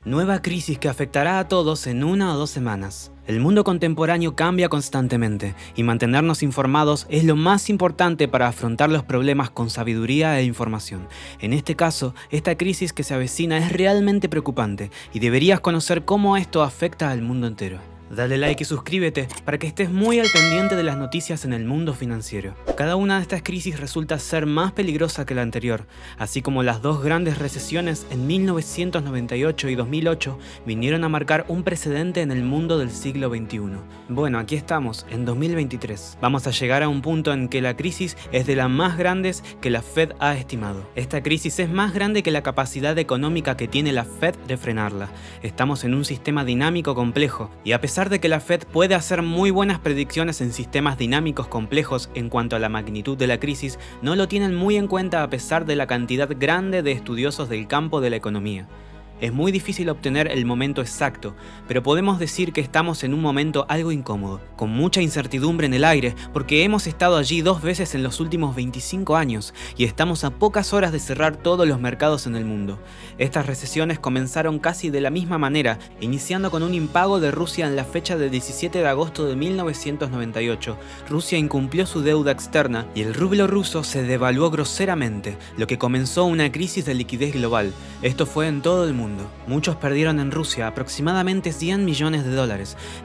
Nueva crisis que afectará a todos en 1 o 2 semanas. El mundo contemporáneo cambia constantemente y mantenernos informados es lo más importante para afrontar los problemas con sabiduría e información. En este caso, esta crisis que se avecina es realmente preocupante y deberías conocer cómo esto afecta al mundo entero. Dale like y suscríbete para que estés muy al pendiente de las noticias en el mundo financiero. Cada una de estas crisis resulta ser más peligrosa que la anterior, así como las dos grandes recesiones en 1998 y 2008 vinieron a marcar un precedente en el mundo del siglo XXI. Bueno, aquí estamos, en 2023. Vamos a llegar a un punto en que la crisis es de las más grandes que la Fed ha estimado. Esta crisis es más grande que la capacidad económica que tiene la Fed de frenarla. Estamos en un sistema dinámico complejo y a pesar de que la Fed puede hacer muy buenas predicciones en sistemas dinámicos complejos en cuanto a la magnitud de la crisis, no lo tienen muy en cuenta a pesar de la cantidad grande de estudiosos del campo de la economía. Es muy difícil obtener el momento exacto, pero podemos decir que estamos en un momento algo incómodo, con mucha incertidumbre en el aire, porque hemos estado allí 2 veces en los últimos 25 años y estamos a pocas horas de cerrar todos los mercados en el mundo. Estas recesiones comenzaron casi de la misma manera, iniciando con un impago de Rusia en la fecha del 17 de agosto de 1998. Rusia incumplió su deuda externa y el rublo ruso se devaluó groseramente, lo que comenzó una crisis de liquidez global. Esto fue en todo el mundo. Muchos perdieron en Rusia aproximadamente $100 millones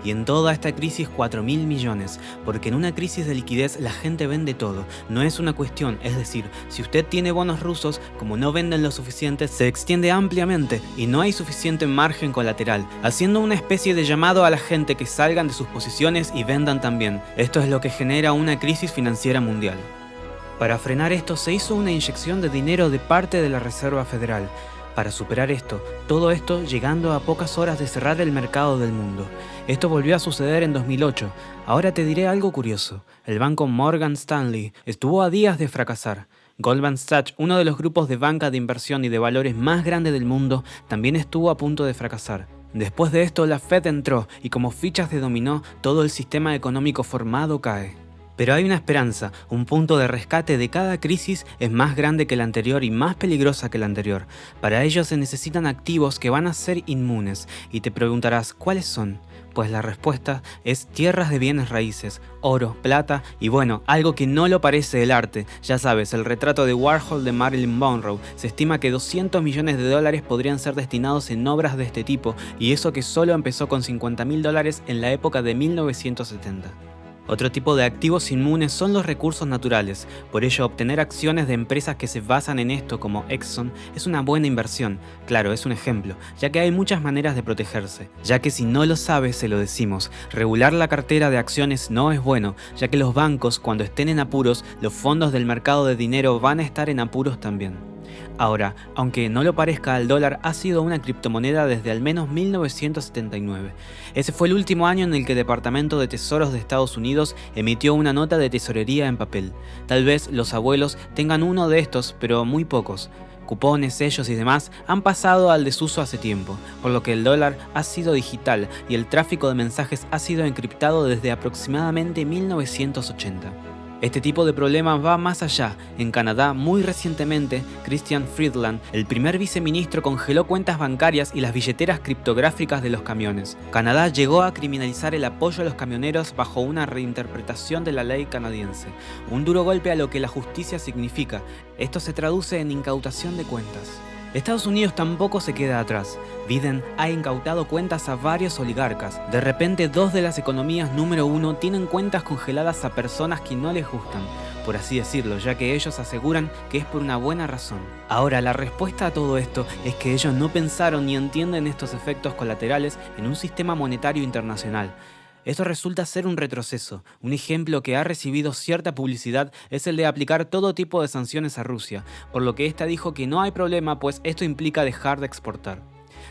y en toda esta crisis 4.000 millones, porque en una crisis de liquidez la gente vende todo, no es una cuestión, es decir, si usted tiene bonos rusos, como no venden lo suficiente, se extiende ampliamente y no hay suficiente margen colateral, haciendo una especie de llamado a la gente que salgan de sus posiciones y vendan también. Esto es lo que genera una crisis financiera mundial. Para frenar esto se hizo una inyección de dinero de parte de la Reserva Federal. Para superar esto, todo esto llegando a pocas horas de cerrar el mercado del mundo. Esto volvió a suceder en 2008. Ahora te diré algo curioso. El banco Morgan Stanley estuvo a días de fracasar. Goldman Sachs, uno de los grupos de banca de inversión y de valores más grandes del mundo, también estuvo a punto de fracasar. Después de esto, la Fed entró y como fichas de dominó, todo el sistema económico formado cae. Pero hay una esperanza, un punto de rescate de cada crisis es más grande que la anterior y más peligrosa que la anterior. Para ello se necesitan activos que van a ser inmunes y te preguntarás ¿cuáles son? Pues la respuesta es tierras de bienes raíces, oro, plata y bueno, algo que no lo parece el arte. Ya sabes, el retrato de Warhol de Marilyn Monroe. Se estima que $200 millones podrían ser destinados en obras de este tipo y eso que solo empezó con $50.000 en la época de 1970. Otro tipo de activos inmunes son los recursos naturales, por ello obtener acciones de empresas que se basan en esto como Exxon es una buena inversión. Claro, es un ejemplo, ya que hay muchas maneras de protegerse, ya que si no lo sabes se lo decimos, regular la cartera de acciones no es bueno, ya que los bancos cuando estén en apuros, los fondos del mercado de dinero van a estar en apuros también. Ahora, aunque no lo parezca, el dólar ha sido una criptomoneda desde al menos 1979. Ese fue el último año en el que el Departamento de Tesoros de Estados Unidos emitió una nota de tesorería en papel. Tal vez los abuelos tengan uno de estos, pero muy pocos. Cupones, sellos y demás han pasado al desuso hace tiempo, por lo que el dólar ha sido digital y el tráfico de mensajes ha sido encriptado desde aproximadamente 1980. Este tipo de problemas va más allá. En Canadá, muy recientemente, Christian Friedland, el primer viceministro, congeló cuentas bancarias y las billeteras criptográficas de los camiones. Canadá llegó a criminalizar el apoyo a los camioneros bajo una reinterpretación de la ley canadiense. Un duro golpe a lo que la justicia significa. Esto se traduce en incautación de cuentas. Estados Unidos tampoco se queda atrás. Biden ha incautado cuentas a varios oligarcas. De repente, 2 de las economías número 1 tienen cuentas congeladas a personas que no les gustan, por así decirlo, ya que ellos aseguran que es por una buena razón. Ahora, la respuesta a todo esto es que ellos no pensaron ni entienden estos efectos colaterales en un sistema monetario internacional. Esto resulta ser un retroceso. Un ejemplo que ha recibido cierta publicidad es el de aplicar todo tipo de sanciones a Rusia, por lo que esta dijo que no hay problema pues esto implica dejar de exportar.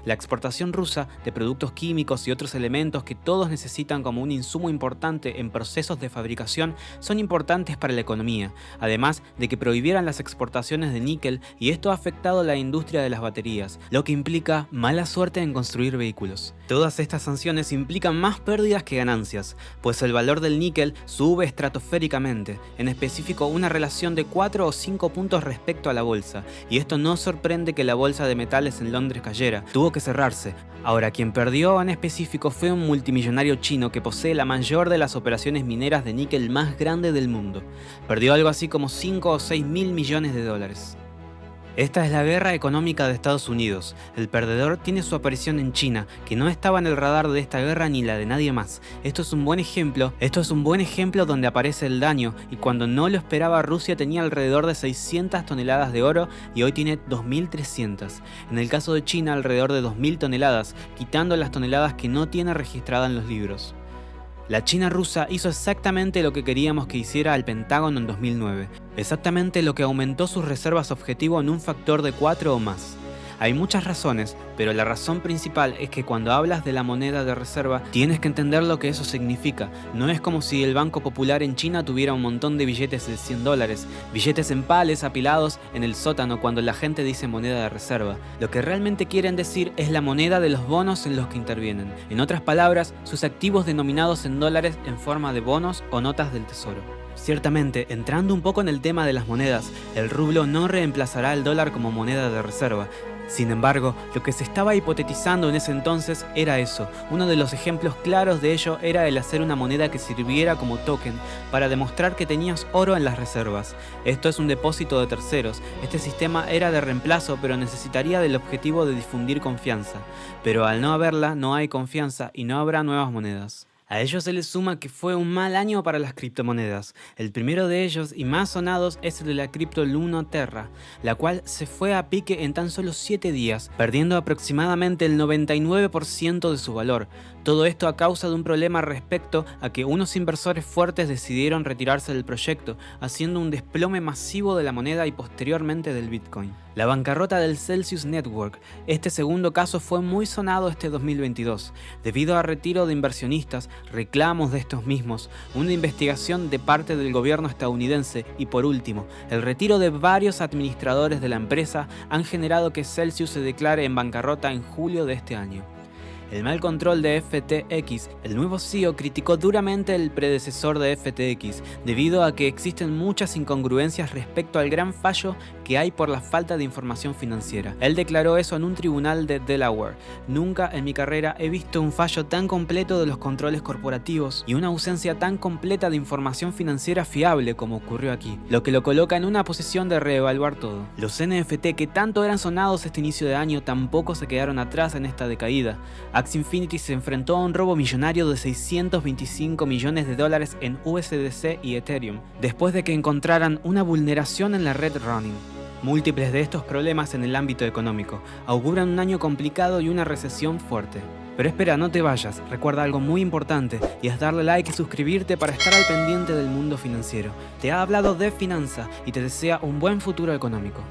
La exportación rusa de productos químicos y otros elementos que todos necesitan como un insumo importante en procesos de fabricación son importantes para la economía, además de que prohibieran las exportaciones de níquel y esto ha afectado a la industria de las baterías, lo que implica mala suerte en construir vehículos. Todas estas sanciones implican más pérdidas que ganancias, pues el valor del níquel sube estratosféricamente, en específico una relación de 4 o 5 puntos respecto a la bolsa, y esto no sorprende que la bolsa de metales en Londres cayera, tuvo tuvo que cerrarse. Ahora, quien perdió en específico fue un multimillonario chino que posee la mayor de las operaciones mineras de níquel más grande del mundo. Perdió algo así como 5 o 6 mil millones de dólares. Esta es la guerra económica de Estados Unidos. El perdedor tiene su aparición en China, que no estaba en el radar de esta guerra ni la de nadie más. Esto es un buen ejemplo donde aparece el daño, y cuando no lo esperaba, Rusia tenía alrededor de 600 toneladas de oro y hoy tiene 2.300. En el caso de China, alrededor de 2.000 toneladas, quitando las toneladas que no tiene registrada en los libros. La China rusa hizo exactamente lo que queríamos que hiciera el Pentágono en 2009, exactamente lo que aumentó sus reservas objetivo en un factor de 4 o más. Hay muchas razones, pero la razón principal es que cuando hablas de la moneda de reserva tienes que entender lo que eso significa. No es como si el Banco Popular en China tuviera un montón de billetes de $100, billetes en pales apilados en el sótano cuando la gente dice moneda de reserva. Lo que realmente quieren decir es la moneda de los bonos en los que intervienen. En otras palabras, sus activos denominados en dólares en forma de bonos o notas del tesoro. Ciertamente, entrando un poco en el tema de las monedas, el rublo no reemplazará al dólar como moneda de reserva. Sin embargo, lo que se estaba hipotetizando en ese entonces era eso. Uno de los ejemplos claros de ello era el hacer una moneda que sirviera como token para demostrar que tenías oro en las reservas. Esto es un depósito de terceros. Este sistema era de reemplazo, pero necesitaría del objetivo de difundir confianza. Pero al no haberla, no hay confianza y no habrá nuevas monedas. A ello se le suma que fue un mal año para las criptomonedas. El primero de ellos y más sonados es el de la cripto Luna Terra, la cual se fue a pique en tan solo 7 días, perdiendo aproximadamente el 99% de su valor. Todo esto a causa de un problema respecto a que unos inversores fuertes decidieron retirarse del proyecto, haciendo un desplome masivo de la moneda y posteriormente del Bitcoin. La bancarrota del Celsius Network. Este segundo caso fue muy sonado este 2022, debido a retiro de inversionistas, reclamos de estos mismos, una investigación de parte del gobierno estadounidense y por último, el retiro de varios administradores de la empresa han generado que Celsius se declare en bancarrota en julio de este año. El mal control de FTX. El nuevo CEO criticó duramente el predecesor de FTX, debido a que existen muchas incongruencias respecto al gran fallo que hay por la falta de información financiera. Él declaró eso en un tribunal de Delaware. Nunca en mi carrera he visto un fallo tan completo de los controles corporativos y una ausencia tan completa de información financiera fiable como ocurrió aquí, lo que lo coloca en una posición de reevaluar todo. Los NFT que tanto eran sonados este inicio de año tampoco se quedaron atrás en esta decaída. Axie Infinity se enfrentó a un robo millonario de 625 millones de dólares en USDC y Ethereum, después de que encontraran una vulneración en la red Ronin. Múltiples de estos problemas en el ámbito económico auguran un año complicado y una recesión fuerte. Pero espera, no te vayas, recuerda algo muy importante y es darle like y suscribirte para estar al pendiente del mundo financiero. Te ha hablado de Finanza y te desea un buen futuro económico.